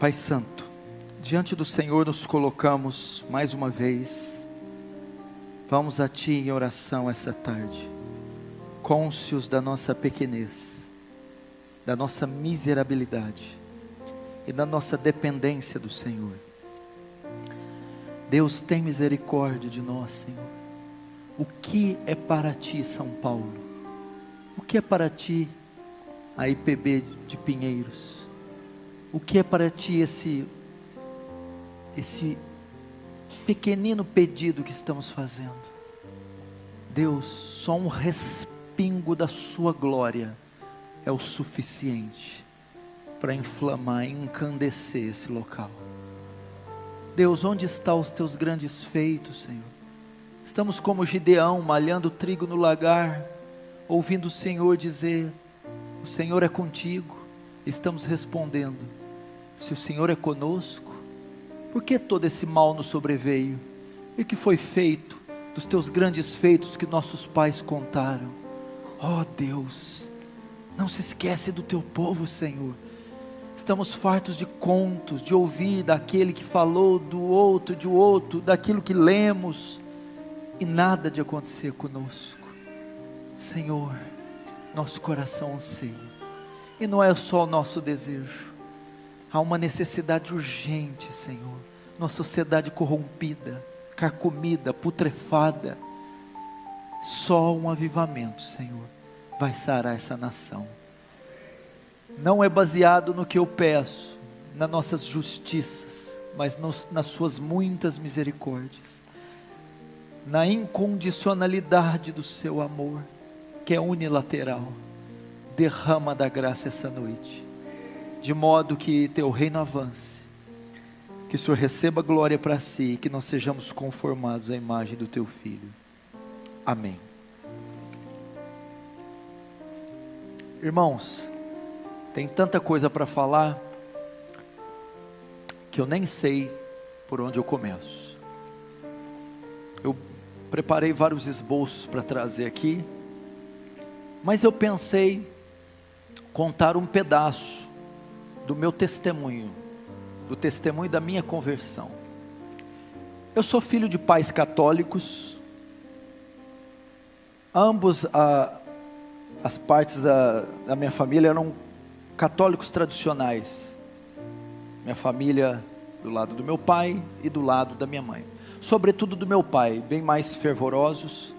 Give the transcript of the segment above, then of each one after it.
Pai Santo, diante do Senhor nos colocamos mais uma vez. Vamos a Ti em oração essa tarde, cônscios da nossa pequenez, da nossa miserabilidade e da nossa dependência do Senhor. Deus, tem misericórdia de nós, Senhor. O que é para Ti, São Paulo? O que é para Ti, a IPB de Pinheiros? O que é para Ti esse pequenino pedido que estamos fazendo? Deus, só um respingo da Sua glória é o suficiente para inflamar e encandecer esse local. Deus, onde estão os Teus grandes feitos, Senhor? Estamos como Gideão, malhando trigo no lagar, ouvindo o Senhor dizer: o Senhor é contigo. Estamos respondendo: se o Senhor é conosco, por que todo esse mal nos sobreveio? E o que foi feito dos Teus grandes feitos que nossos pais contaram? Oh Deus, não se esquece do Teu povo, Senhor. Estamos fartos de contos, de ouvir daquele que falou do outro, daquilo que lemos, e nada de acontecer conosco. Senhor, nosso coração anseia, e não é só o nosso desejo. Há uma necessidade urgente, Senhor. Nossa sociedade corrompida, carcomida, putrefada. Só um avivamento, Senhor, vai sarar essa nação. Não é baseado no que eu peço, nas nossas justiças, mas nas Suas muitas misericórdias, na incondicionalidade do Seu amor, que é unilateral. Derrama da graça essa noite, de modo que Teu reino avance, que o Senhor receba glória para Si, e que nós sejamos conformados à imagem do Teu Filho. Amém. Irmãos, tem tanta coisa para falar, que eu nem sei por onde eu começo. Eu preparei vários esboços para trazer aqui, mas eu pensei contar um pedaço do meu testemunho, do testemunho da minha conversão. Eu sou filho de pais católicos, ambos as partes da minha família eram católicos tradicionais. Minha família do lado do meu pai e do lado da minha mãe, sobretudo do meu pai, bem mais fervorosos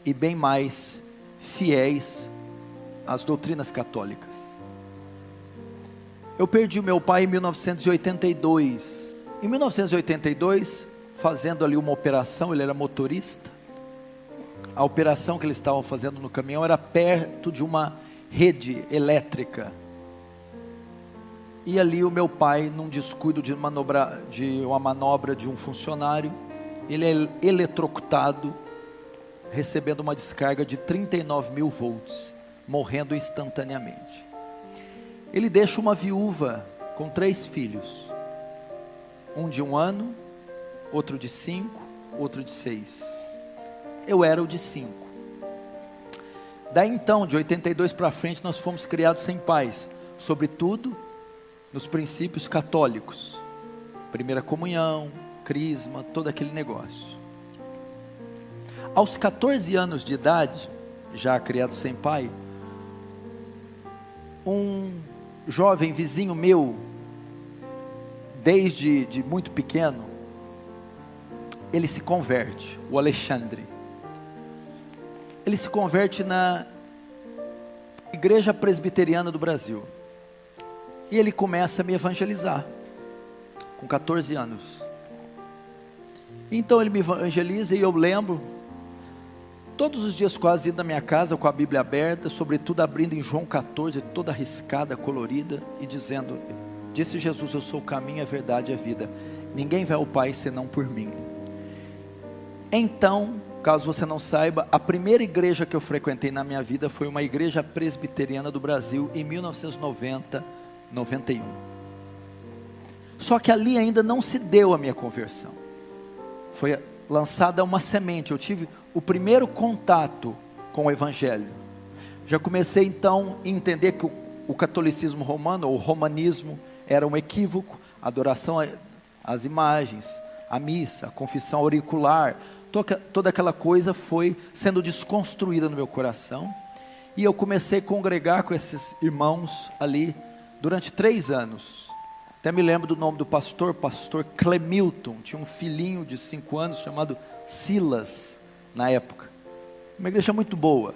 e bem mais fiéis às doutrinas católicas. Eu perdi o meu pai em 1982. Em 1982, fazendo ali uma operação, ele era motorista. A operação que eles estavam fazendo no caminhão era perto de uma rede elétrica. E ali o meu pai, num descuido de uma manobra de um funcionário, ele é eletrocutado, recebendo uma descarga de 39.000 volts, morrendo instantaneamente. Ele deixa uma viúva com 3 filhos, um de 1 ano, outro de 5, outro de 6. Eu era o de 5. Daí então, de 82 para frente, nós fomos criados sem pais, sobretudo nos princípios católicos, primeira comunhão, crisma, todo aquele negócio. Aos 14 anos de idade, já criado sem pai, um jovem vizinho meu, desde muito pequeno, ele se converte, o Alexandre. Ele se converte na Igreja Presbiteriana do Brasil. E ele começa a me evangelizar, com 14 anos. Então ele me evangeliza, e eu lembro, todos os dias quase indo na minha casa com a Bíblia aberta, sobretudo abrindo em João 14, toda riscada, colorida, e dizendo: disse Jesus, eu sou o caminho, a verdade e a vida, ninguém vai ao Pai senão por mim. Então, caso você não saiba, a primeira igreja que eu frequentei na minha vida foi uma igreja presbiteriana do Brasil, em 1990, 91. Só que ali ainda não se deu a minha conversão. Foi lançada uma semente. Eu tive o primeiro contato com o Evangelho. Já comecei então a entender que o catolicismo romano, ou romanismo, era um equívoco. adoração às imagens, a missa, a confissão auricular, toda aquela coisa foi sendo desconstruída no meu coração, e eu comecei a congregar com esses irmãos ali, durante 3 anos, até me lembro do nome do pastor Clemilton, tinha um filhinho de 5 anos, chamado Silas, na época, uma igreja muito boa.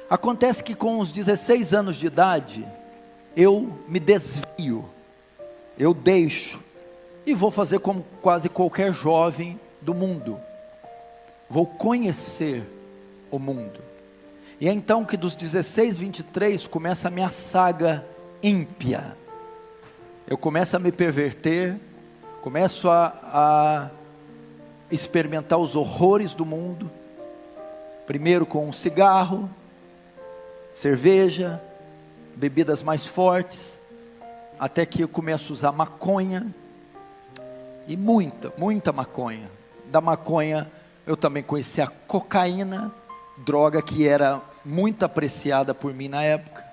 Acontece que com os 16 anos de idade, eu me desvio, eu deixo, e vou fazer como quase qualquer jovem do mundo, vou conhecer o mundo, e é então que dos 16, 23, começa a minha saga ímpia, eu começo a me perverter, começo a experimentar os horrores do mundo, primeiro com um cigarro, cerveja, bebidas mais fortes, até que eu começo a usar maconha, e muita maconha. Da maconha eu também conheci a cocaína, droga que era muito apreciada por mim na época,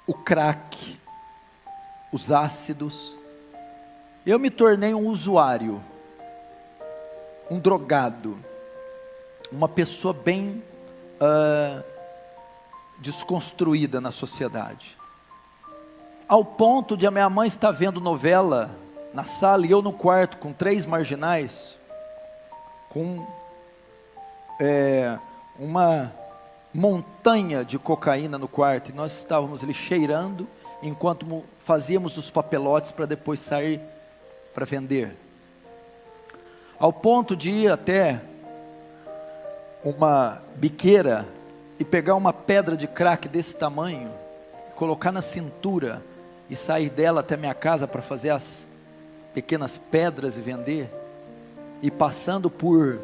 o crack, os ácidos. Eu me tornei um usuário, um drogado, uma pessoa bem desconstruída na sociedade, ao ponto de a minha mãe estar vendo novela na sala, e eu no quarto com 3 marginais, com uma montanha de cocaína no quarto, e nós estávamos ali cheirando, enquanto fazíamos os papelotes para depois sair para vender, ao ponto de ir até uma biqueira, e pegar uma pedra de crack desse tamanho, colocar na cintura, e sair dela até minha casa para fazer as pequenas pedras e vender, e passando por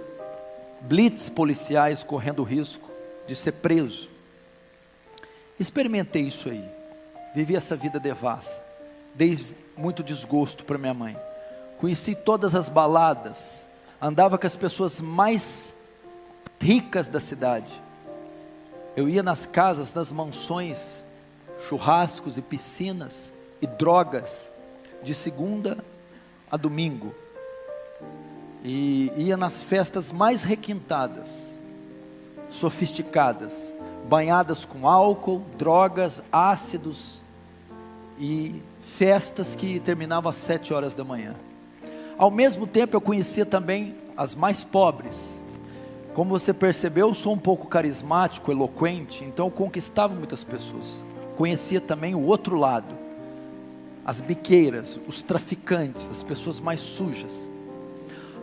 blitz policiais, correndo o risco de ser preso. Experimentei isso aí, vivi essa vida devassa, dei muito desgosto para minha mãe, conheci todas as baladas, andava com as pessoas mais ricas da cidade, eu ia nas casas, nas mansões, churrascos e piscinas, e drogas, de segunda a domingo, e ia nas festas mais requintadas, sofisticadas, banhadas com álcool, drogas, ácidos, e festas que terminavam às 7 horas da manhã. Ao mesmo tempo eu conhecia também as mais pobres. Como você percebeu, eu sou um pouco carismático, eloquente, então eu conquistava muitas pessoas. Conhecia também o outro lado, as biqueiras, os traficantes, as pessoas mais sujas,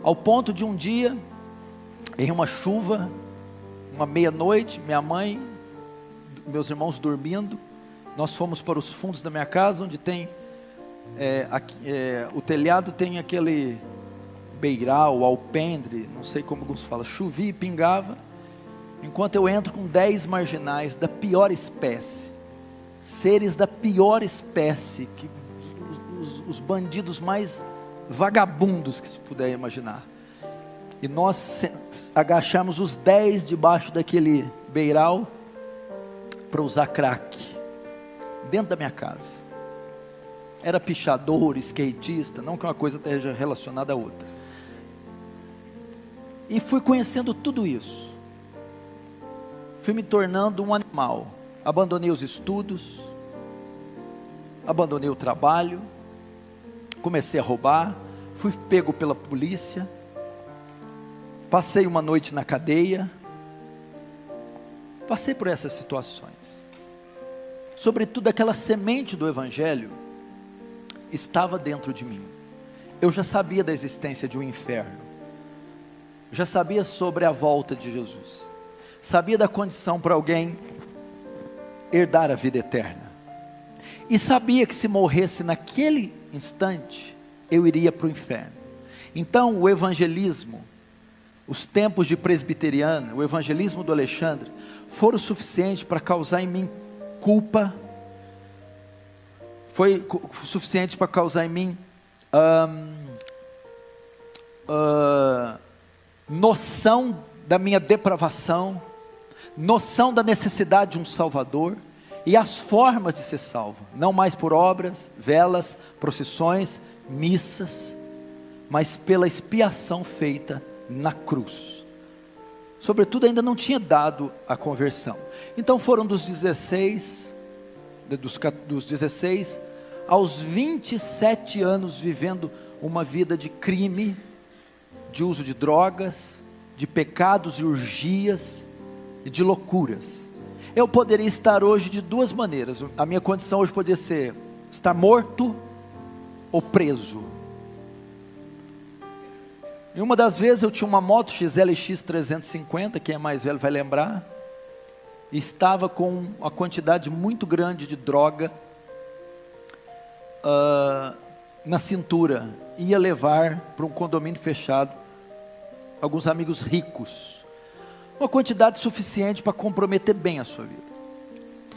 ao ponto de um dia, em uma chuva, uma meia-noite, minha mãe, meus irmãos dormindo, nós fomos para os fundos da minha casa, onde tem, o telhado tem aquele beiral, alpendre, não sei como alguns falam, chovia e pingava, enquanto eu entro com 10 marginais da pior espécie, seres da pior espécie, que os bandidos mais vagabundos que se puder imaginar, e nós agachamos os 10 debaixo daquele beiral, para usar crack, dentro da minha casa. Era pichador, skatista, não que uma coisa esteja relacionada à outra, e fui conhecendo tudo isso, fui me tornando um animal, abandonei os estudos, abandonei o trabalho, comecei a roubar, fui pego pela polícia, passei uma noite na cadeia, passei por essas situações, sobretudo aquela semente do Evangelho, estava dentro de mim, eu já sabia da existência de um inferno, já sabia sobre a volta de Jesus, sabia da condição para alguém herdar a vida eterna, e sabia que se morresse naquele instante, eu iria para o inferno. Então o evangelismo, os tempos de presbiteriana, o evangelismo do Alexandre, foram suficientes para causar em mim culpa, foi suficiente para causar em mim noção da minha depravação, noção da necessidade de um Salvador, e as formas de ser salvo, não mais por obras, velas, procissões, missas, mas pela expiação feita na cruz. Sobretudo ainda não tinha dado a conversão. Então foram dos 16 aos 27 anos vivendo uma vida de crime, de uso de drogas, de pecados e urgias e de loucuras. Eu poderia estar hoje de duas maneiras. A minha condição hoje poderia ser estar morto ou preso. E uma das vezes eu tinha uma moto XLX 350, quem é mais velho vai lembrar, e estava com uma quantidade muito grande de droga na cintura. Ia levar para um condomínio fechado alguns amigos ricos, uma quantidade suficiente para comprometer bem a sua vida.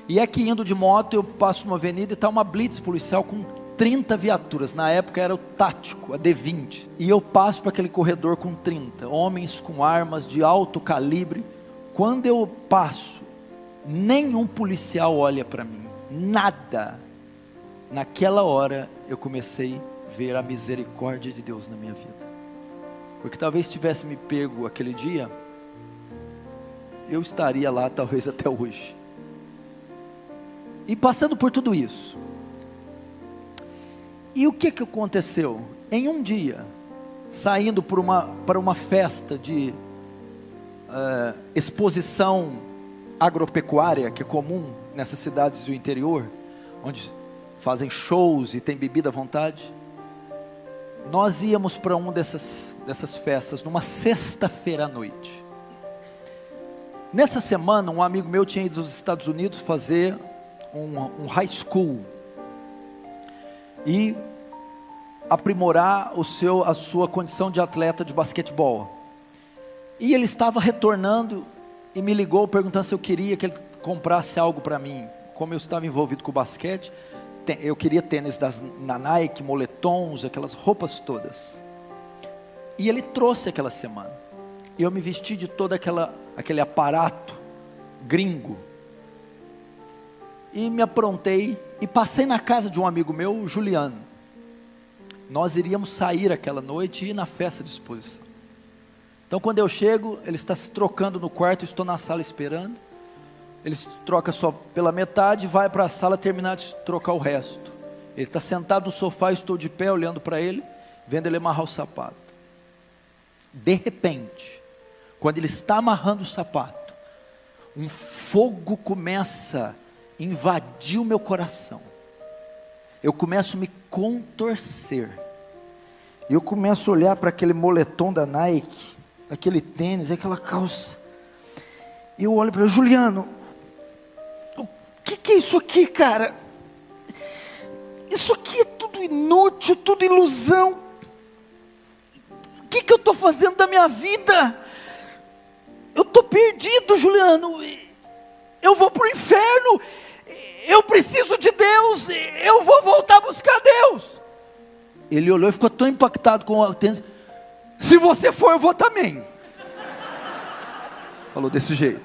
E é que indo de moto eu passo numa avenida e está uma blitz policial com 30 viaturas, na época era o tático, a D20, e eu passo para aquele corredor com 30, homens com armas de alto calibre. Quando eu passo, nenhum policial olha para mim, nada. Naquela hora eu comecei a ver a misericórdia de Deus na minha vida, porque talvez tivesse me pego aquele dia, eu estaria lá talvez até hoje. E passando por tudo isso, e o que aconteceu? Em um dia, saindo para uma festa de exposição agropecuária, que é comum nessas cidades do interior, onde fazem shows e tem bebida à vontade, nós íamos para uma dessas festas, numa sexta-feira à noite. Nessa semana, um amigo meu tinha ido aos Estados Unidos fazer um high school, e aprimorar a sua condição de atleta de basquetebol. E ele estava retornando e me ligou perguntando se eu queria que ele comprasse algo para mim. Como eu estava envolvido com o basquete, eu queria tênis na Nike, moletons, aquelas roupas todas. E ele trouxe aquela semana, e eu me vesti de todo aquele aparato gringo, e me aprontei, e passei na casa de um amigo meu, o Juliano. Nós iríamos sair aquela noite e ir na festa de exposição. Então quando eu chego, ele está se trocando no quarto, eu estou na sala esperando. Ele se troca só pela metade, vai para a sala terminar de trocar o resto. Ele está sentado no sofá, eu estou de pé olhando para ele, vendo ele amarrar o sapato. De repente, quando ele está amarrando o sapato, um fogo começa a invadir o meu coração. Eu começo a me contorcer, eu começo a olhar para aquele moletom da Nike, aquele tênis, aquela calça, e eu olho para ele: Juliano, o que é isso aqui, cara? Isso aqui é tudo inútil, tudo ilusão. O que eu estou fazendo da minha vida? Eu estou perdido, Juliano, eu vou para o inferno, eu preciso de Deus, eu vou voltar a buscar Deus. Ele olhou e ficou tão impactado com o tênis: se você for, eu vou também. Falou desse jeito.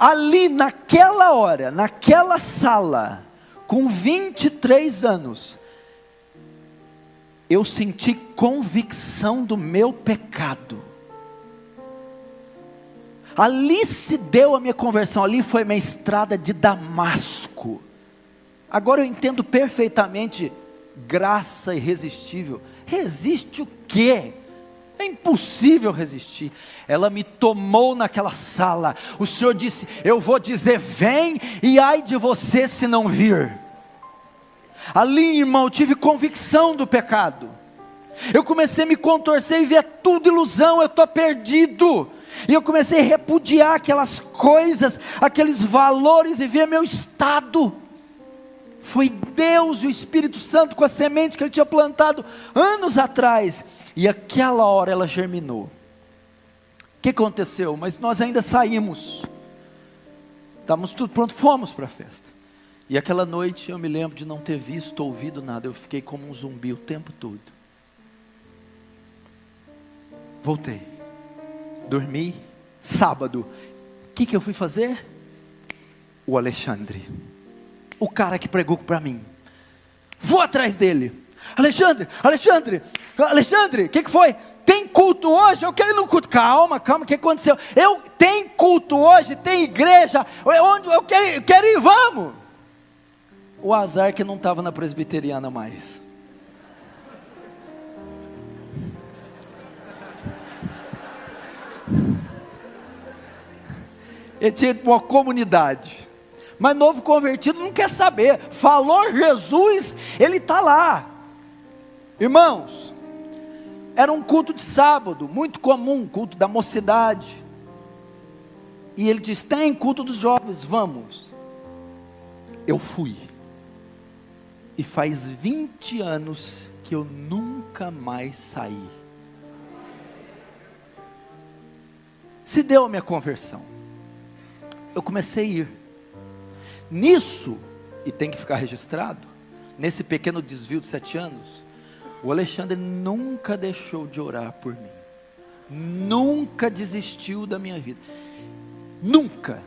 Ali naquela hora, naquela sala, com 23 anos, eu senti convicção do meu pecado. Ali se deu a minha conversão, ali foi minha estrada de Damasco. Agora eu entendo perfeitamente graça irresistível. Resiste o quê? É impossível resistir. Ela me tomou naquela sala. O Senhor disse: eu vou dizer vem, e ai de você se não vir. Ali, irmão, eu tive convicção do pecado. Eu comecei a me contorcer e ver tudo ilusão, eu estou perdido. E eu comecei a repudiar aquelas coisas, aqueles valores, e ver meu estado. Foi Deus e o Espírito Santo com a semente que Ele tinha plantado anos atrás, e aquela hora ela germinou. O que aconteceu? Mas nós ainda saímos, estávamos tudo pronto, fomos para a festa. E aquela noite eu me lembro de não ter visto, ouvido nada. Eu fiquei como um zumbi o tempo todo. Voltei, dormi. Sábado, o que eu fui fazer? o Alexandre, o cara que pregou para mim. Vou atrás dele. Alexandre, o que foi? Tem culto hoje? Eu quero ir no culto. Calma, o que aconteceu? Tem culto hoje, tem igreja, eu quero ir, vamos. O azar que não estava na presbiteriana mais. Ele tinha uma comunidade, mas novo convertido não quer saber. Falou Jesus, ele está lá. Irmãos, era um culto de sábado, muito comum, culto da mocidade. E ele diz: tem culto dos jovens, vamos. Eu fui. E faz 20 anos que eu nunca mais saí. Se deu a minha conversão. Eu comecei a ir. Nisso, e tem que ficar registrado, nesse pequeno desvio de 7 anos, o Alexandre nunca deixou de orar por mim. Nunca desistiu da minha vida. Nunca.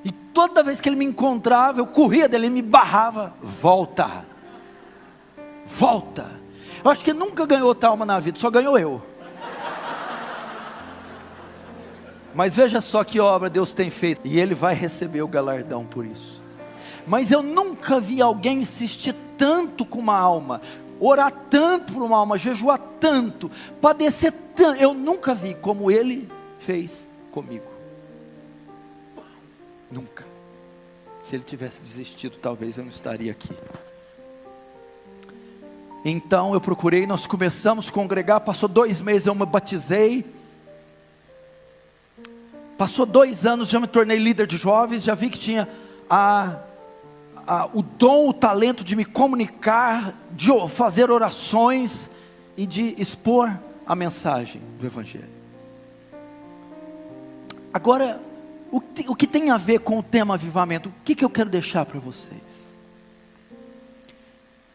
E toda vez que ele me encontrava, eu corria dele, ele me barrava. Volta. Eu acho que ele nunca ganhou outra alma na vida, só ganhou eu. Mas veja só que obra Deus tem feito. E Ele vai receber o galardão por isso. Mas eu nunca vi alguém insistir tanto com uma alma, orar tanto por uma alma, jejuar tanto, padecer tanto. Eu nunca vi como Ele fez comigo. Nunca. Se Ele tivesse desistido, talvez eu não estaria aqui. Então eu procurei, nós começamos a congregar. Passou 2 meses, eu me batizei. Passou 2 anos, já me tornei líder de jovens. Já vi que tinha o dom, o talento de me comunicar, de fazer orações e de expor a mensagem do Evangelho. Agora, o que tem a ver com o tema avivamento? O que eu quero deixar para vocês?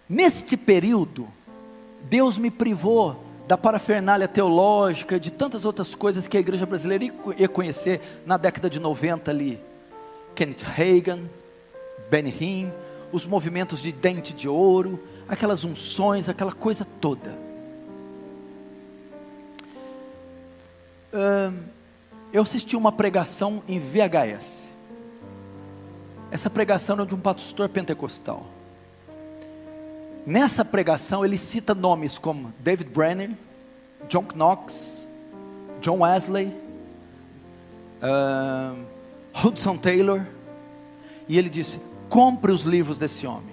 Neste período, Deus me privou da parafernália teológica, de tantas outras coisas que a igreja brasileira ia conhecer na década de 90 ali. Kenneth Hagin, Benny Hinn, os movimentos de dente de ouro, aquelas unções, aquela coisa toda. Eu assisti uma pregação em VHS. Essa pregação era de um pastor pentecostal. Nessa pregação ele cita nomes como David Brenner, John Knox, John Wesley, Hudson Taylor. E ele disse: compre os livros desse homem.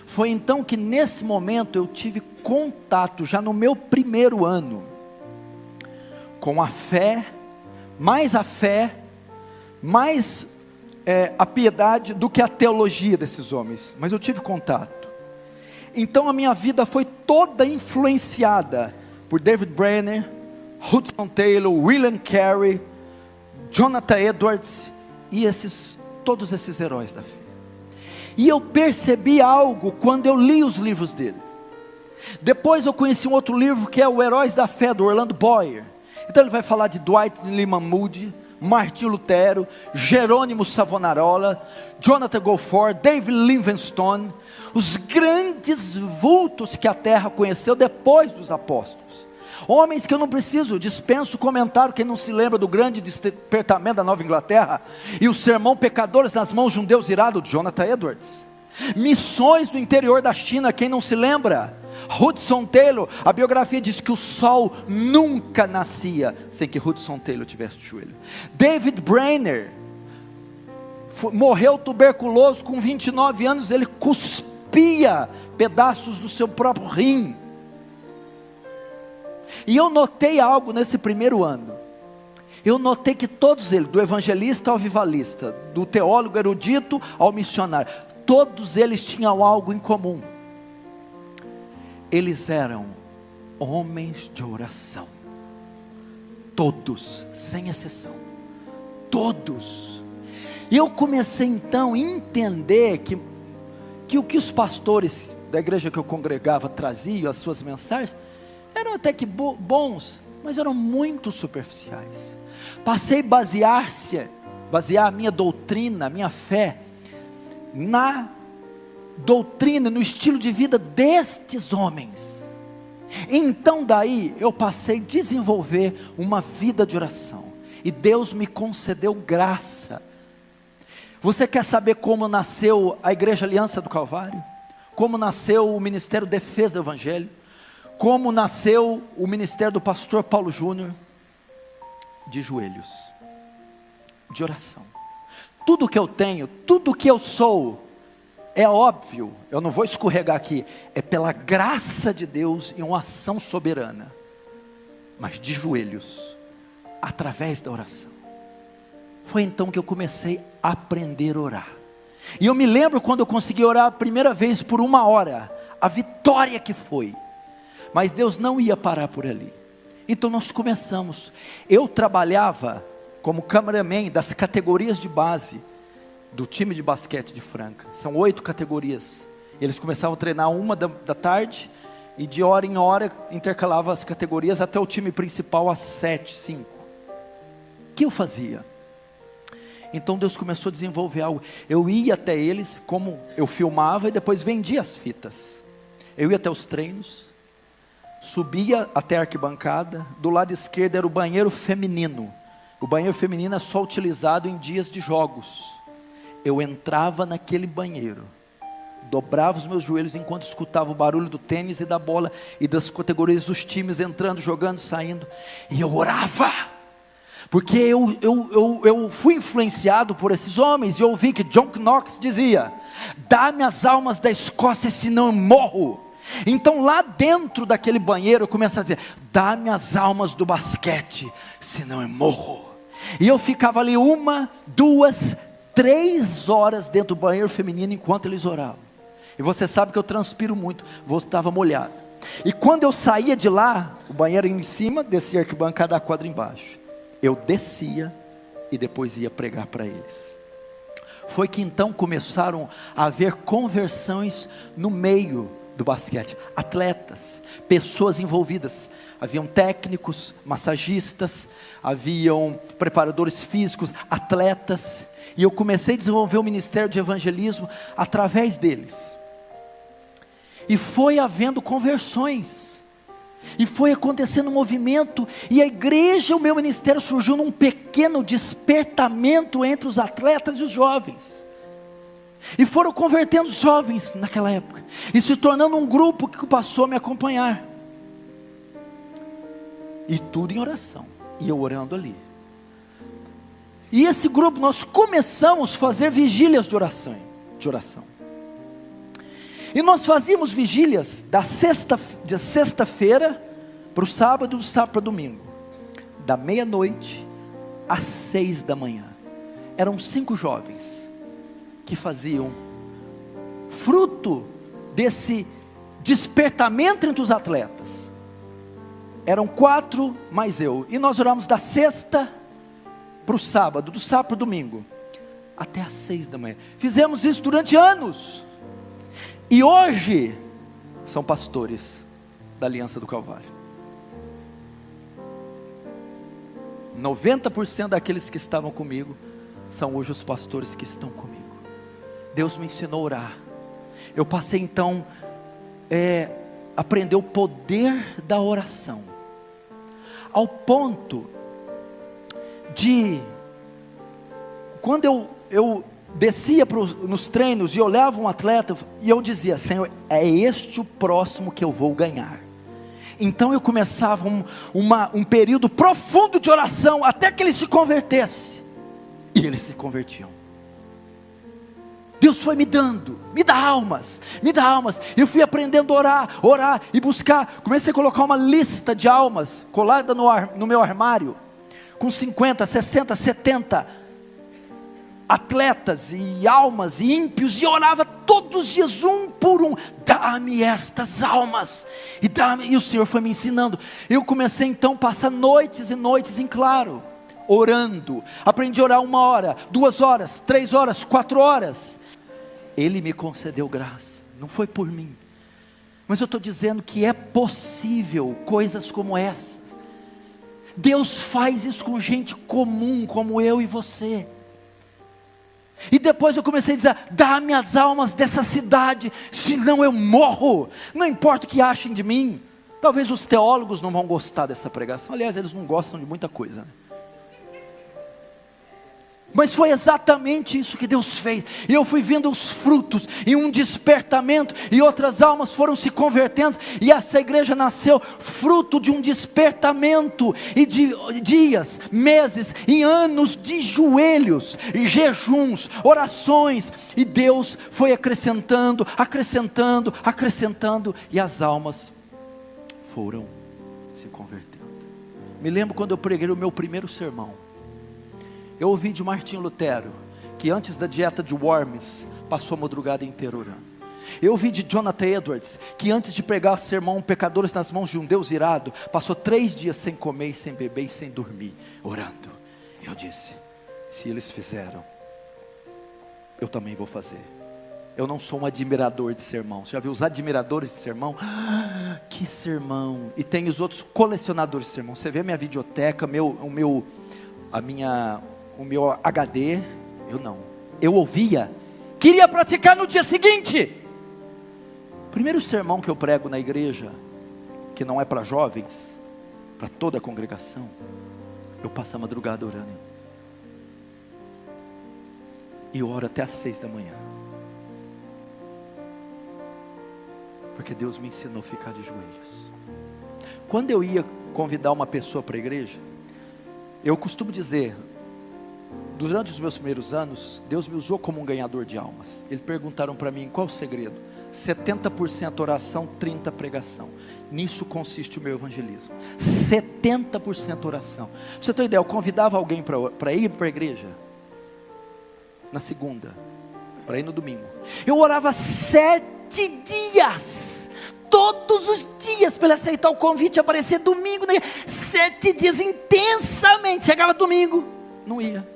Foi então que nesse momento eu tive contato, já no meu primeiro ano, com a fé, mais a piedade do que a teologia desses homens. Mas eu tive contato. Então a minha vida foi toda influenciada por David Brenner, Hudson Taylor, William Carey, Jonathan Edwards e todos esses heróis da fé. E eu percebi algo quando eu li os livros deles. Depois eu conheci um outro livro que é o Heróis da Fé, do Orlando Boyer. Então ele vai falar de Dwight Lyman Moody, Martinho Lutero, Jerônimo Savonarola, Jonathan Goforth, David Livingstone, os grandes vultos que a terra conheceu depois dos apóstolos. Homens que eu não dispenso comentário. Quem não se lembra do grande despertamento da Nova Inglaterra e o sermão Pecadores nas mãos de um Deus irado, de Jonathan Edwards. Missões do interior da China, quem não se lembra? Hudson Taylor. A biografia diz que o sol nunca nascia sem que Hudson Taylor tivesse de joelho. David Brenner morreu tuberculoso com 29 anos, ele cuspia pedaços do seu próprio rim. E eu notei algo nesse primeiro ano. Eu notei que todos eles, do evangelista ao avivalista, do teólogo erudito ao missionário, todos eles tinham algo em comum. Eles eram homens de oração. Todos, sem exceção. Todos. E eu comecei então a entender que o que os pastores da igreja que eu congregava traziam, as suas mensagens, eram até que bons, mas eram muito superficiais. Passei a basear a minha doutrina, a minha fé, na doutrina, no estilo de vida destes homens. Então daí eu passei a desenvolver uma vida de oração, e Deus me concedeu graça. Você quer saber como nasceu a Igreja Aliança do Calvário? Como nasceu o Ministério Defesa do Evangelho? Como nasceu o ministério do pastor Paulo Júnior? De joelhos, de oração. Tudo que eu tenho, tudo que eu sou, é óbvio, eu não vou escorregar aqui, é pela graça de Deus e uma ação soberana, mas de joelhos, através da oração. Foi então que eu comecei a aprender a orar. E eu me lembro quando eu consegui orar a primeira vez por 1 hora, a vitória que foi. Mas Deus não ia parar por ali. Então nós começamos. Eu trabalhava como cameraman das categorias de base do time de basquete de Franca. São 8 categorias. Eles começavam a treinar 1 da tarde, e de hora em hora intercalava as categorias até o time principal às 7, 5. O que eu fazia? Então Deus começou a desenvolver algo. Eu ia até eles, como eu filmava e depois vendia as fitas. Eu ia até os treinos, subia até a arquibancada. Do lado esquerdo era o banheiro feminino. O banheiro feminino é só utilizado em dias de jogos. Eu entrava naquele banheiro, dobrava os meus joelhos enquanto escutava o barulho do tênis e da bola e das categorias dos times entrando, jogando, saindo, e eu orava. Porque eu fui influenciado por esses homens, e eu ouvi que John Knox dizia: dá-me as almas da Escócia, senão eu morro. Então lá dentro daquele banheiro eu comecei a dizer: dá-me as almas do basquete, senão eu morro. E eu ficava ali 1, 2, 3 horas dentro do banheiro feminino enquanto eles oravam. E você sabe que eu transpiro muito, estava molhado. E quando eu saía de lá, o banheiro em cima, descia a arquibancada, a quadra embaixo. Eu descia e depois ia pregar para eles. Foi que então começaram a haver conversões no meio do basquete. Atletas, pessoas envolvidas. Haviam técnicos, massagistas, haviam preparadores físicos, atletas. E eu comecei a desenvolver o ministério de evangelismo através deles. E foi havendo conversões. E foi acontecendo um movimento, e a igreja, o meu ministério surgiu num pequeno despertamento entre os atletas e os jovens. E foram convertendo os jovens naquela época, e se tornando um grupo que passou a me acompanhar. E tudo em oração, e eu orando ali. E esse grupo, nós começamos a fazer vigílias de oração. E nós fazíamos vigílias de sexta-feira para o sábado, do sábado para o domingo, da meia-noite às 6 da manhã. Eram 5 jovens que faziam, fruto desse despertamento entre os atletas. Eram 4 mais eu, e nós oramos da sexta para o sábado, do sábado para o domingo, até às 6 da manhã. Fizemos isso durante anos. E hoje, são pastores da Aliança do Calvário. 90% daqueles que estavam comigo, são hoje os pastores que estão comigo. Deus me ensinou a orar. Eu passei então, a aprender o poder da oração. Ao ponto de, quando eu descia nos treinos e olhava um atleta, e eu dizia: Senhor, é este o próximo que eu vou ganhar. Então eu começava um período profundo de oração, até que ele se convertesse, e eles se convertiam. Deus foi me dá almas, eu fui aprendendo a orar e buscar. Comecei a colocar uma lista de almas, colada no meu armário, com 50, 60, 70 atletas e almas e ímpios, e orava todos os dias, um por um: dá-me estas almas, e o Senhor foi me ensinando. Eu comecei então a passar noites e noites em claro, orando. Aprendi a orar 1 hora, 2 horas, 3 horas, 4 horas. Ele me concedeu graça, não foi por mim, mas eu estou dizendo que é possível coisas como essas. Deus faz isso com gente comum como eu e você. E depois eu comecei a dizer: dá-me as almas dessa cidade, senão eu morro. Não importa o que achem de mim. Talvez os teólogos não vão gostar dessa pregação. Aliás, eles não gostam de muita coisa, né? Mas foi exatamente isso que Deus fez. E eu fui vendo os frutos, e um despertamento, e outras almas foram se convertendo, e essa igreja nasceu fruto de um despertamento, e de dias, meses e anos de joelhos, e jejuns, orações, e Deus foi acrescentando, acrescentando, acrescentando, e as almas foram se convertendo. Me lembro quando eu preguei o meu primeiro sermão. Eu ouvi de Martinho Lutero, que antes da dieta de Worms, passou a madrugada inteira orando. Eu ouvi de Jonathan Edwards, que antes de pregar o sermão Pecadores nas mãos de um Deus irado, passou 3 dias sem comer, sem beber e sem dormir, orando. Eu disse: se eles fizeram, eu também vou fazer. Eu não sou um admirador de sermão. Você já viu os admiradores de sermão? Que sermão! E tem os outros colecionadores de sermão. Você vê a minha videoteca, o meu HD, eu não. Eu ouvia, queria praticar no dia seguinte. Primeiro sermão que eu prego na igreja, que não é para jovens, para toda a congregação, eu passo a madrugada orando. E eu oro até às 6 da manhã. Porque Deus me ensinou a ficar de joelhos. Quando eu ia convidar uma pessoa para a igreja, eu costumo dizer, durante os meus primeiros anos, Deus me usou como um ganhador de almas. Eles perguntaram para mim: qual o segredo? 70% oração, 30% pregação. Nisso consiste o meu evangelismo. 70% oração. Pra você ter uma ideia, eu convidava alguém para ir para a igreja na segunda, para ir no domingo. Eu orava 7 dias, todos os dias, para ele aceitar o convite e aparecer domingo, né? 7 dias intensamente. Chegava domingo, não ia.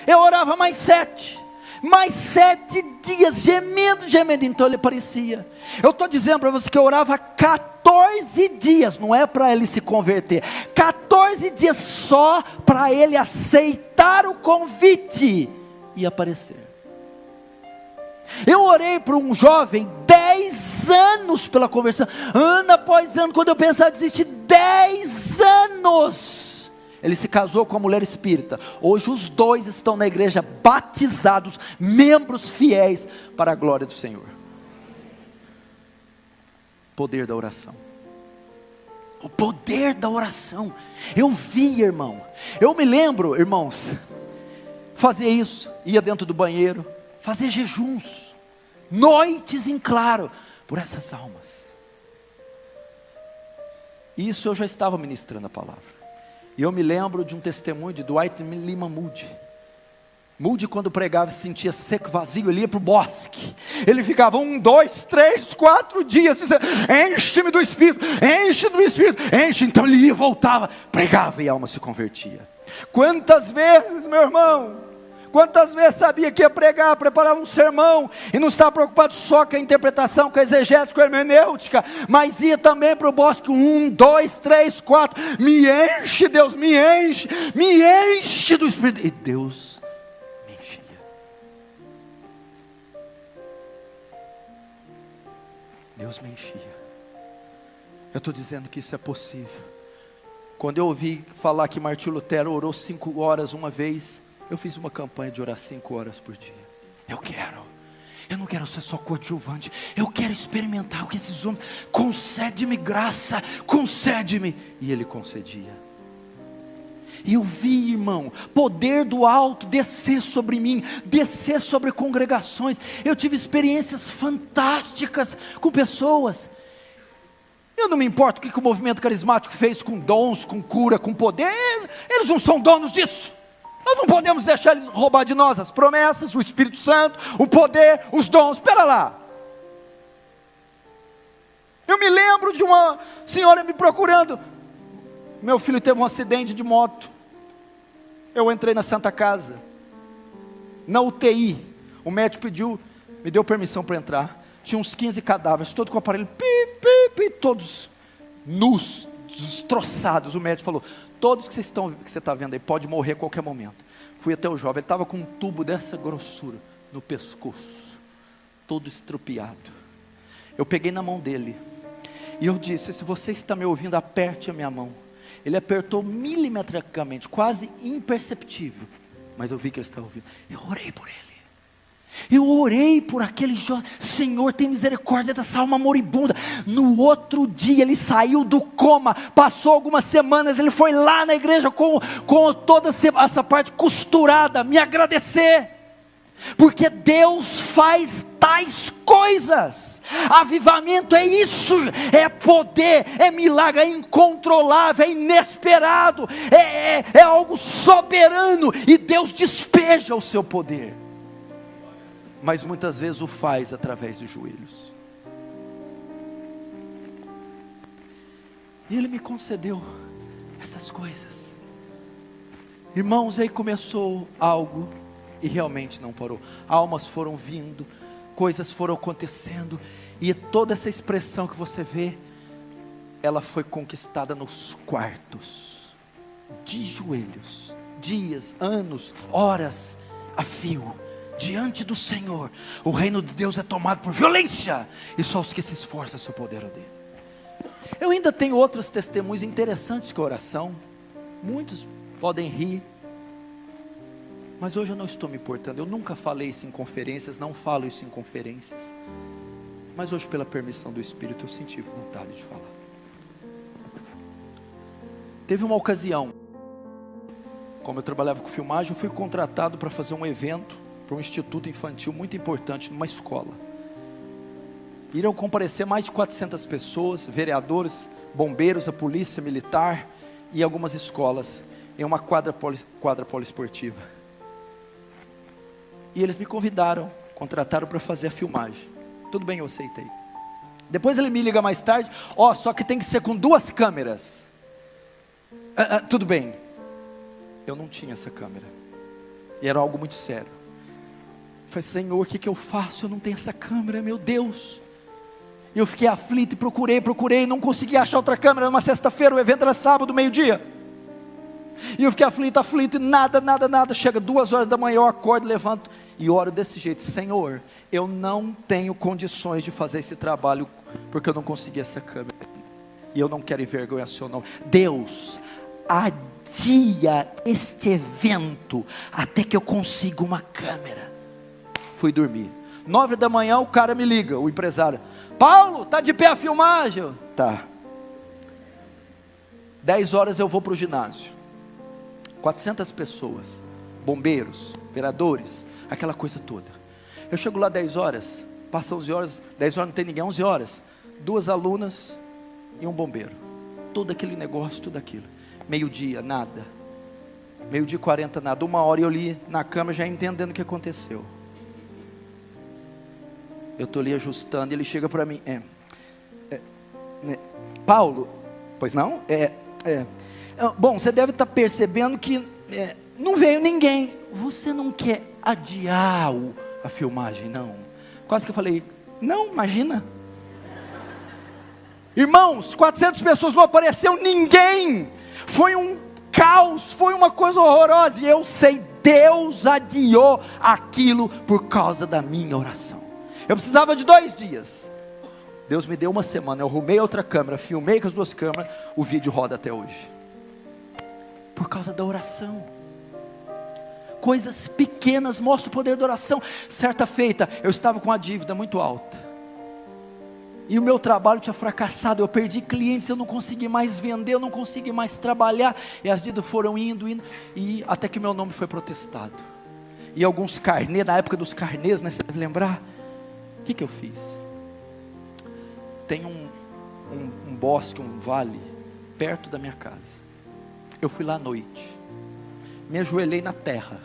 Eu orava mais 7 dias, gemendo, então ele aparecia. Eu estou dizendo para você que eu orava 14 dias, não é para ele se converter, 14 dias só para ele aceitar o convite e aparecer. Eu orei para um jovem 10 anos pela conversão, ano após ano. Quando eu pensava em desistir, 10 anos. Ele se casou com uma mulher espírita. Hoje os dois estão na igreja, batizados, membros fiéis para a glória do Senhor. Poder da oração. O poder da oração. Eu vi, irmão. Eu me lembro, irmãos, fazer isso. Ia dentro do banheiro, fazer jejuns, noites em claro, por essas almas. Isso eu já estava ministrando a palavra. E eu me lembro de um testemunho de Dwight Lima Moody. Moody, quando pregava, se sentia seco, vazio, ele ia para o bosque. Ele ficava 1, 2, 3, 4 dias dizendo: enche-me do Espírito, enche do Espírito, enche. Então ele ia e voltava, pregava e a alma se convertia. Quantas vezes, meu irmão, quantas vezes sabia que ia pregar, preparava um sermão, e não estava preocupado só com a interpretação, com a exegese, com a hermenêutica, mas ia também para o bosque. 1, 2, 3, 4, me enche Deus, me enche do Espírito, e Deus me enchia. Deus me enchia. Eu estou dizendo que isso é possível. Quando eu ouvi falar que Martinho Lutero orou 5 horas uma vez, eu fiz uma campanha de orar 5 horas por dia. Eu não quero ser só coadjuvante. Eu quero experimentar o que esses homens. Concede-me graça, concede-me. E ele concedia. E eu vi, irmão, poder do alto descer sobre mim, descer sobre congregações. Eu tive experiências fantásticas com pessoas. Eu não me importo o que o movimento carismático fez com dons, com cura, com poder. Eles não são donos disso. Nós não podemos deixar eles roubar de nós as promessas, o Espírito Santo, o poder, os dons. Espera lá. Eu me lembro de uma senhora me procurando. Meu filho teve um acidente de moto. Eu entrei na Santa Casa, na UTI. O médico me deu permissão para entrar. Tinha uns 15 cadáveres, todos com o aparelho, todos nus, destroçados. O médico falou: todos que você está vendo aí, pode morrer a qualquer momento. Fui até o jovem, ele estava com um tubo dessa grossura no pescoço, todo estrupiado. Eu peguei na mão dele e eu disse: se você está me ouvindo, aperte a minha mão. Ele apertou milimetricamente, quase imperceptível, mas eu vi que ele estava ouvindo. Eu orei por ele. Eu orei por aquele jovem. Senhor, tem misericórdia dessa alma moribunda. No outro dia ele saiu do coma. Passou algumas semanas, ele foi lá na igreja com toda essa parte costurada, me agradecer. Porque Deus faz tais coisas. Avivamento é isso, é poder, é milagre, é incontrolável, é inesperado, é algo soberano, e Deus despeja o seu poder. Mas muitas vezes o faz através dos joelhos. E Ele me concedeu essas coisas. Irmãos, aí começou algo e realmente não parou. Almas foram vindo, coisas foram acontecendo, e toda essa expressão que você vê, ela foi conquistada nos quartos, de joelhos, dias, anos, horas a fio, diante do Senhor. O reino de Deus é tomado por violência, e só os que se esforçam se apoderam dele. Eu ainda tenho outros testemunhos interessantes que a oração. Muitos podem rir, mas hoje eu não estou me importando. Eu nunca falei isso em conferências, não falo isso em conferências, mas hoje, pela permissão do Espírito, eu senti vontade de falar. Teve uma ocasião, como eu trabalhava com filmagem, eu fui contratado para fazer um evento para um instituto infantil muito importante, numa escola. Iriam comparecer mais de 400 pessoas, vereadores, bombeiros, a polícia militar e algumas escolas, em uma quadra poliesportiva. E eles me convidaram, contrataram para fazer a filmagem. Tudo bem, eu aceitei. Depois ele me liga mais tarde: só que tem que ser com 2 câmeras. Tudo bem. Eu não tinha essa câmera, e era algo muito sério. Eu falei: Senhor, o que eu faço? Eu não tenho essa câmera, meu Deus. E eu fiquei aflito e procurei, não consegui achar outra câmera. Numa sexta-feira, o evento era sábado, meio-dia. E eu fiquei aflito, e nada. Chega 2 horas da manhã, eu acordo, levanto e oro desse jeito: Senhor, eu não tenho condições de fazer esse trabalho, porque eu não consegui essa câmera, e eu não quero envergonhar seu nome. Deus, adia este evento, até que eu consiga uma câmera. Fui dormir. 9 da manhã o cara me liga, o empresário: Paulo, está de pé a filmagem? Tá. 10 horas eu vou para o ginásio. 400 pessoas, bombeiros, vereadores, aquela coisa toda. Eu chego lá 10 horas, passa 11 horas, 10 horas não tem ninguém, 11 horas, 2 alunas e um bombeiro. Todo aquele negócio, tudo aquilo. Meio-dia, nada. Meio-dia 40, nada. 1 hora eu li na cama, já entendendo o que aconteceu. Eu estou ali ajustando, e ele chega para mim: Paulo, pois não? Bom, você deve estar percebendo que não veio ninguém. Você não quer adiar a filmagem, não? Quase que eu falei: não, imagina. Irmãos, 400 pessoas, não apareceu ninguém. Foi um caos, foi uma coisa horrorosa. E eu sei, Deus adiou aquilo por causa da minha oração. Eu precisava de 2 dias. Deus me deu 1 semana. Eu arrumei outra câmera, filmei com as 2 câmeras. O vídeo roda até hoje, por causa da oração. Coisas pequenas mostram o poder da oração. Certa feita, eu estava com uma dívida muito alta, e o meu trabalho tinha fracassado. Eu perdi clientes, eu não consegui mais vender, eu não consegui mais trabalhar, e as dívidas foram indo, e até que meu nome foi protestado. E alguns carnês, na época dos carnês, né, você deve lembrar. O que eu fiz? Tem um bosque, um vale perto da minha casa. Eu fui lá à noite, me ajoelhei na terra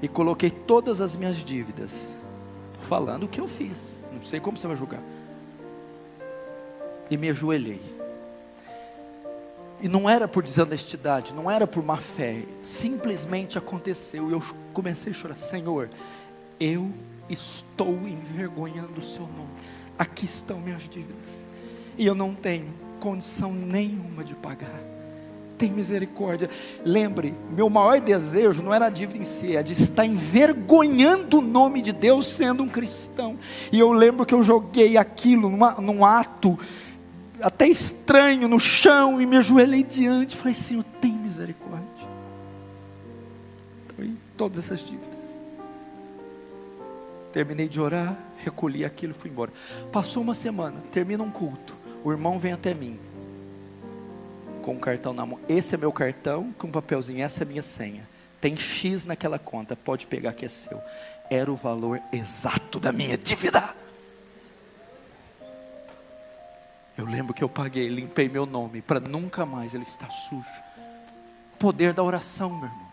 e coloquei todas as minhas dívidas. Estou falando o que eu fiz, não sei como você vai julgar. E me ajoelhei. E não era por desonestidade, não era por má fé, simplesmente aconteceu. E eu comecei a chorar: Senhor, eu estou envergonhando o seu nome. Aqui estão minhas dívidas, e eu não tenho condição nenhuma de pagar. tem misericórdia. Lembre, meu maior desejo não era a dívida em si, é de estar envergonhando o nome de Deus sendo um cristão. E eu lembro que eu joguei aquilo num ato até estranho no chão, e me ajoelhei diante, falei: Senhor, tem misericórdia. Então, todas essas dívidas. Terminei de orar, recolhi aquilo e fui embora. Passou uma semana, termina um culto, o irmão vem até mim, com um cartão na mão. Esse é meu cartão, com um papelzinho, essa é a minha senha. Tem X naquela conta, pode pegar que é seu. Era o valor exato da minha dívida. Eu lembro que eu paguei, limpei meu nome, para nunca mais ele estar sujo. Poder da oração, meu irmão.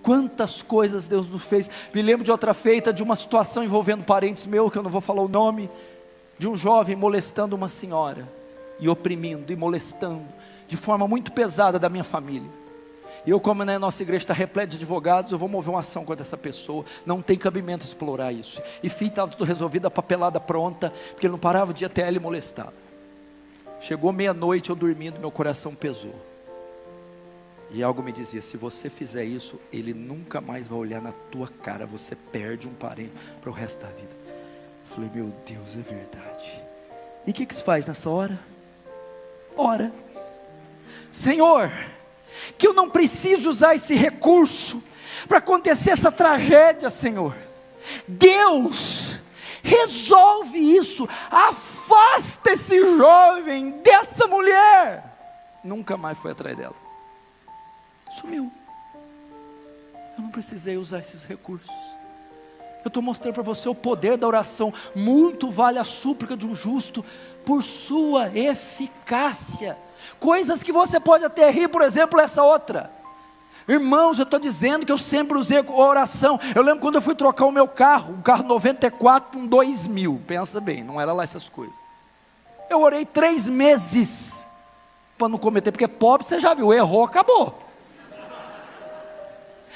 Quantas coisas Deus nos fez. Me lembro de outra feita, de uma situação envolvendo parentes meus, que eu não vou falar o nome, de um jovem molestando uma senhora, e oprimindo, e molestando, de forma muito pesada da minha família. E eu, como a nossa igreja está repleta de advogados, eu vou mover uma ação contra essa pessoa. Não tem cabimento explorar isso. E filho, estava tudo resolvido, a papelada pronta, porque ele não parava de ir até ele molestá-la. Chegou meia-noite, eu dormindo, meu coração pesou. E algo me dizia: se você fizer isso, ele nunca mais vai olhar na tua cara, você perde um parente para o resto da vida. Eu falei: meu Deus, é verdade. E o que se faz nessa hora? Ora. Senhor, que eu não preciso usar esse recurso para acontecer essa tragédia, Senhor. Deus, resolve isso, afasta esse jovem dessa mulher. Nunca mais foi atrás dela. Sumiu. Eu não precisei usar esses recursos. Eu estou mostrando para você o poder da oração. Muito vale a súplica de um justo por sua eficácia. Coisas que você pode até rir, por exemplo, essa outra. Irmãos, eu estou dizendo que eu sempre usei a oração. Eu lembro quando eu fui trocar o meu carro, um carro 94 para um 2000. Pensa bem, não era lá essas coisas. Eu orei 3 meses para não cometer, porque pobre, você já viu, errou, acabou.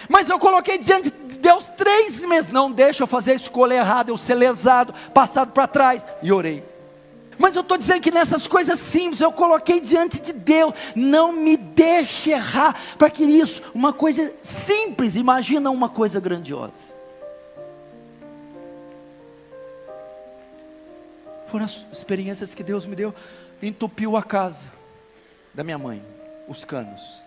Mas eu coloquei diante de Deus 3 meses. Não deixa eu fazer a escolha errada, eu ser lesado, passado para trás. E orei. Mas eu estou dizendo que nessas coisas simples, eu coloquei diante de Deus. Não me deixe errar. Para que isso, uma coisa simples, imagina uma coisa grandiosa. Foram as experiências que Deus me deu. Entupiu a casa da minha mãe, os canos.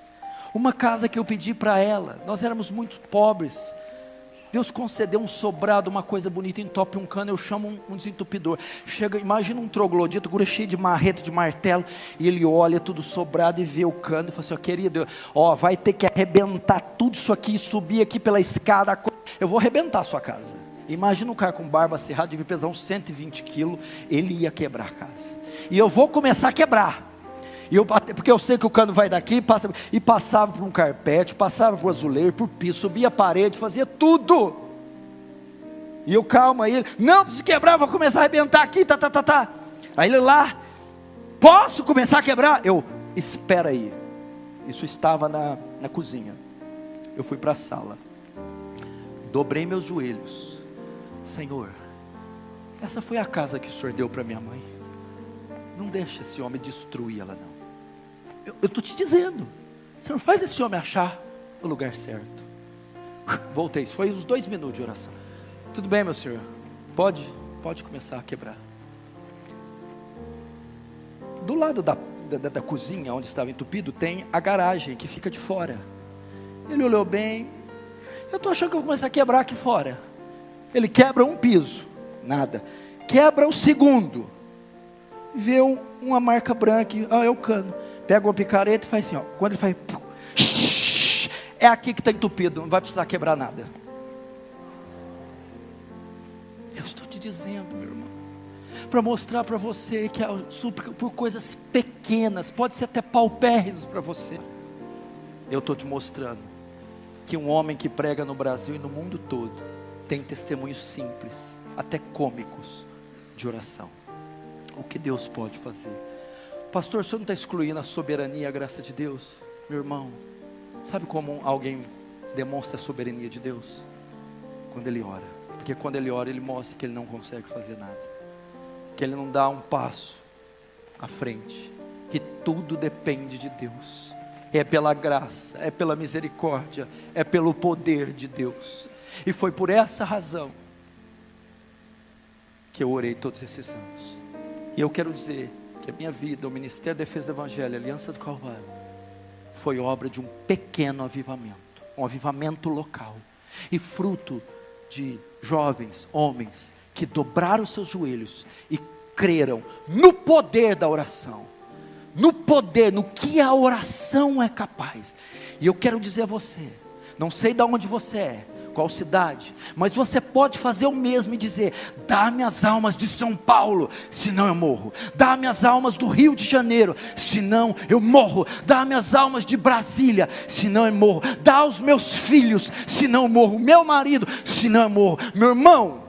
Uma casa que eu pedi para ela, nós éramos muito pobres. Deus concedeu um sobrado, uma coisa bonita, entope um cano, eu chamo um desentupidor. Chega, imagina um troglodita, gura cheio de marreta, de martelo, e ele olha tudo sobrado e vê o cano, e fala assim: ó, querido, ó, vai ter que arrebentar tudo isso aqui, e subir aqui pela escada, eu vou arrebentar a sua casa. Imagina um cara com barba cerrada, devia pesar uns 120 quilos, ele ia quebrar a casa. E eu vou começar a quebrar. Porque eu sei que o cano vai daqui, passava por um carpete, passava por azulejo, por piso, subia a parede, fazia tudo. E eu, calma, ele, não, preciso quebrar, vou começar a arrebentar aqui, tá. Aí ele lá, posso começar a quebrar? Eu, espera aí. Isso estava na cozinha. Eu fui para a sala, dobrei meus joelhos. Senhor, essa foi a casa que o Senhor deu para minha mãe. Não deixa esse homem destruir ela, não. Eu estou te dizendo, Senhor, faz esse homem achar o lugar certo. Voltei, isso foi uns 2 minutos de oração. Tudo bem, meu senhor, pode começar a quebrar. Do lado da cozinha, onde estava entupido, tem a garagem que fica de fora. Ele olhou bem, eu estou achando que eu vou começar a quebrar aqui fora. Ele quebra um piso, nada. Quebra o segundo, vê uma marca branca, é o cano. Pega uma picareta e faz assim, ó. Quando ele faz, é aqui que está entupido, não vai precisar quebrar nada. Eu estou te dizendo, meu irmão, para mostrar para você que a súplica por coisas pequenas, pode ser até paupérrimas para você. Eu estou te mostrando que um homem que prega no Brasil e no mundo todo tem testemunhos simples, até cômicos, de oração. O que Deus pode fazer? Pastor, o senhor não está excluindo a soberania e a graça de Deus? Meu irmão, sabe como alguém demonstra a soberania de Deus? Quando ele ora. Porque quando ele ora, ele mostra que ele não consegue fazer nada, que ele não dá um passo à frente, que tudo depende de Deus. É pela graça, é pela misericórdia, é pelo poder de Deus. E foi por essa razão que eu orei todos esses anos. E eu quero dizer que a minha vida, o Ministério de Defesa do Evangelho, a Aliança do Calvário, foi obra de um pequeno avivamento, um avivamento local, e fruto de jovens, homens, que dobraram seus joelhos e creram no poder da oração, no poder, no que a oração é capaz. E eu quero dizer a você, não sei de onde você é, qual cidade, mas você pode fazer o mesmo e dizer: dá-me as almas de São Paulo, senão eu morro. Dá-me as almas do Rio de Janeiro, senão eu morro. Dá-me as almas de Brasília, senão eu morro. Dá aos meus filhos, senão eu morro. Meu marido, senão eu morro. Meu irmão,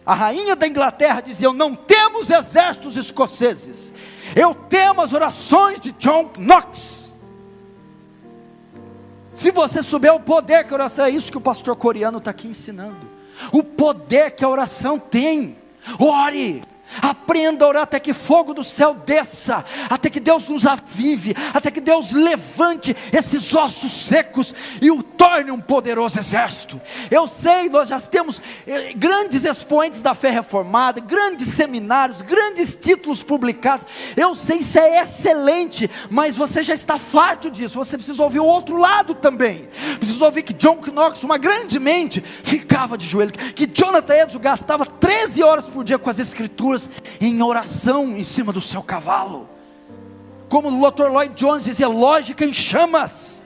a rainha da Inglaterra dizia: eu não temo os exércitos escoceses, eu temo as orações de John Knox. Se você souber o poder que a oração, é isso que o pastor coreano está aqui ensinando, o poder que a oração tem. Ore, aprenda a orar até que fogo do céu desça, até que Deus nos avive, até que Deus levante esses ossos secos e o torne um poderoso exército. Eu sei, nós já temos grandes expoentes da fé reformada, grandes seminários, grandes títulos publicados. Eu sei, isso é excelente, mas você já está farto disso. Você precisa ouvir o outro lado também. Precisa ouvir que John Knox, uma grande mente, ficava de joelho, que Jonathan Edwards gastava 13 horas por dia com as escrituras, em oração em cima do seu cavalo. Como o Dr. Lloyd Jones dizia: lógica em chamas,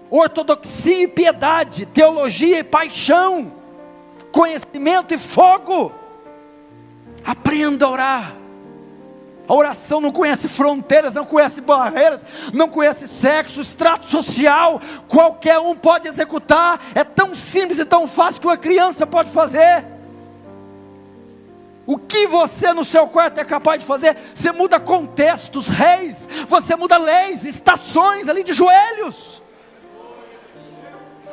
ortodoxia e piedade, teologia e paixão, conhecimento e fogo. Aprenda a orar. A oração não conhece fronteiras, não conhece barreiras, não conhece sexo, extrato social. Qualquer um pode executar. É tão simples e tão fácil que uma criança pode fazer. O que você no seu quarto é capaz de fazer? Você muda contextos, reis, você muda leis, estações ali de joelhos.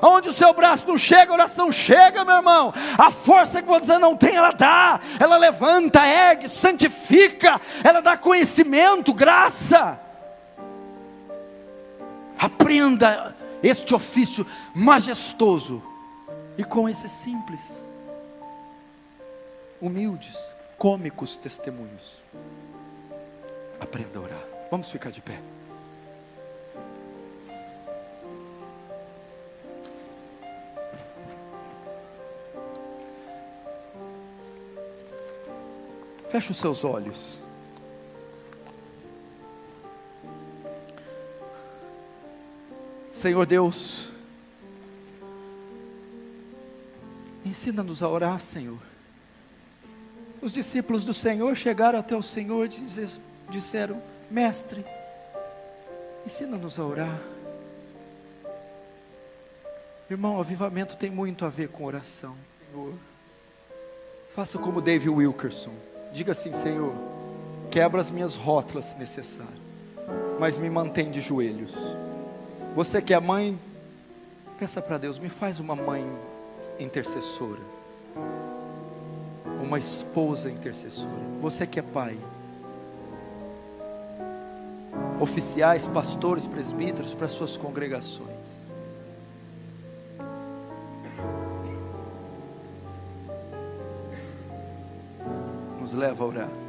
Onde o seu braço não chega, a oração chega, meu irmão. A força que você não tem, ela dá, ela levanta, ergue, santifica, ela dá conhecimento, graça. Aprenda este ofício majestoso, e com esse simples, humildes, cômicos testemunhos, aprenda a orar. Vamos ficar de pé. Feche os seus olhos. Senhor Deus, ensina-nos a orar, Senhor. Os discípulos do Senhor chegaram até o Senhor e disseram: Mestre, ensina-nos a orar. Irmão, o avivamento tem muito a ver com oração, Senhor. Faça como David Wilkerson. Diga assim: Senhor, quebra as minhas rótulas se necessário, mas me mantém de joelhos. Você que é mãe, peça para Deus: me faz uma mãe intercessora, uma esposa intercessora. Você que é pai, oficiais, pastores, presbíteros, para suas congregações, nos leva a orar.